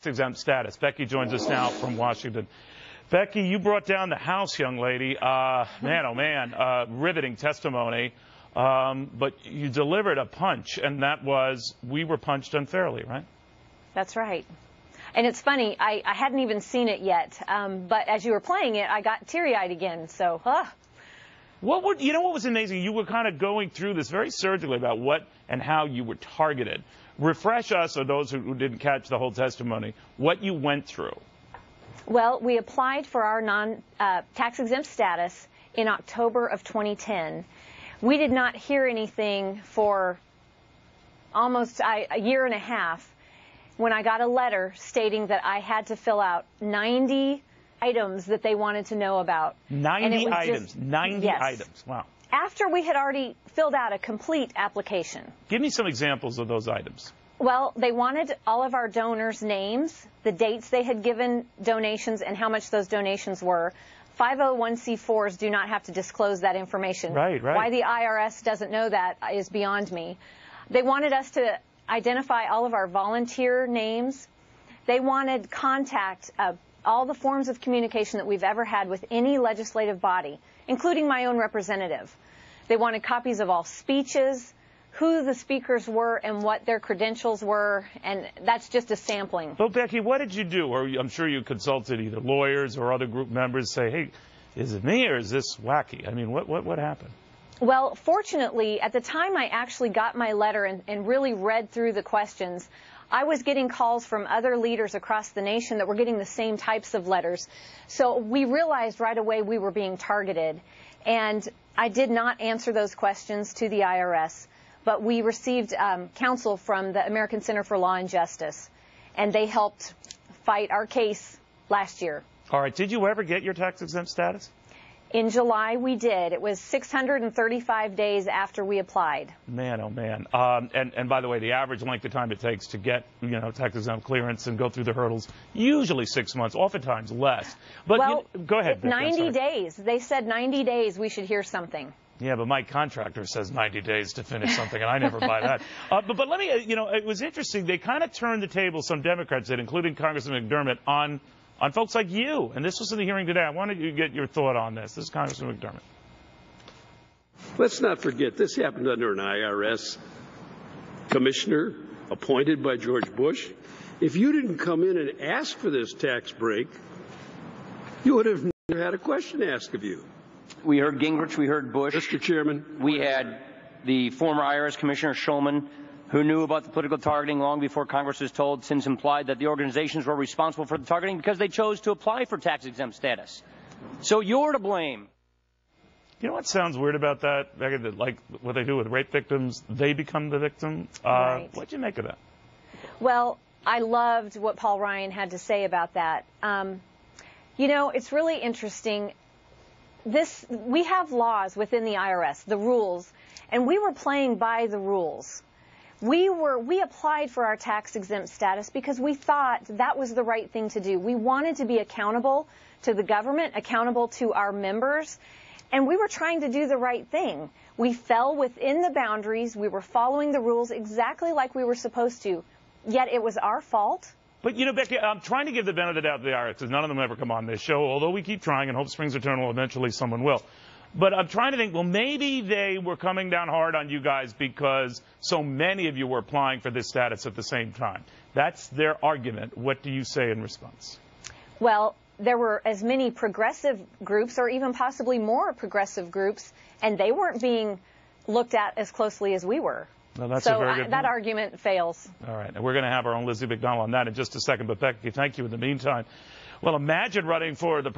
exempt status. Becky joins us now from Washington. Becky, you brought down the House, young lady. Man, oh man, riveting testimony. But you delivered a punch, and that was, we were punched unfairly, right? That's right. And it's funny, I hadn't even seen it yet, but as you were playing it, I got teary-eyed again, so, You know what was amazing? You were kind of going through this very surgically about what and how you were targeted. Refresh us, or those who didn't catch the whole testimony, what you went through. Well, we applied for our tax-exempt status in October of 2010. We did not hear anything for almost a year and a half when I got a letter stating that I had to fill out 90 items that they wanted to know about. 90 items. 90 yes. items. Wow. After we had already filled out a complete application. Give me some examples of those items. Well, they wanted all of our donors' names, the dates they had given donations, and how much those donations were. 501c4s do not have to disclose that information. Right, right. Why the IRS doesn't know that is beyond me. They wanted us to identify all of our volunteer names. They wanted contact of all the forms of communication that we've ever had with any legislative body, including my own representative. They wanted copies of all speeches, who the speakers were and what their credentials were, and that's just a sampling. But Becky, what did you do? Or I'm sure you consulted either lawyers or other group members, say, hey, is it me or is this wacky? I mean, what happened? Well, fortunately, at the time I actually got my letter and really read through the questions, I was getting calls from other leaders across the nation that were getting the same types of letters. So we realized right away we were being targeted. And I did not answer those questions to the IRS, but we received counsel from the American Center for Law and Justice, and they helped fight our case last year. All right. Did you ever get your tax-exempt status? In July, we did. It was 635 days after we applied. Man, oh man. And by the way, the average length of time it takes to get, tax-exempt clearance and go through the hurdles, usually 6 months, oftentimes less. But well, go ahead, Becky, 90 days. They said 90 days we should hear something. Yeah, but my contractor says 90 days to finish something, and I never buy that. But let me, it was interesting. They kind of turned the table, some Democrats did, including Congressman McDermott, on folks like you. And this was in the hearing today. I wanted you to get your thought on this. This is Congressman McDermott. Let's not forget, this happened under an IRS commissioner appointed by George Bush. If you didn't come in and ask for this tax break, you would have never had a question asked of you. We heard Gingrich, we heard Bush. Mr. Chairman. We had the former IRS Commissioner Schulman, who knew about the political targeting long before Congress was told, since implied that the organizations were responsible for the targeting because they chose to apply for tax-exempt status. So you're to blame. You know what sounds weird about that, Becky? That, like what they do with rape victims, they become the victim. Right. What'd you make of that? Well, I loved what Paul Ryan had to say about that. It's really interesting. We have laws within the IRS, the rules, and we were playing by the rules. We applied for our tax-exempt status because we thought that was the right thing to do. We wanted to be accountable to the government, accountable to our members, and we were trying to do the right thing. We fell within the boundaries. We were following the rules exactly like we were supposed to, yet it was our fault. But, Becky, I'm trying to give the benefit of the doubt to the IRS, because none of them ever come on this show, although we keep trying and hope springs eternal, eventually someone will. But I'm trying to think, well, maybe they were coming down hard on you guys because so many of you were applying for this status at the same time. That's their argument. What do you say in response? Well, there were as many progressive groups, or even possibly more progressive groups, and they weren't being looked at as closely as we were. No, that's so a very good that point. argument fails. All right. And we're going to have our own Lizzie McDonald on that in just a second. But, Becky, thank you in the meantime. Well, imagine running for the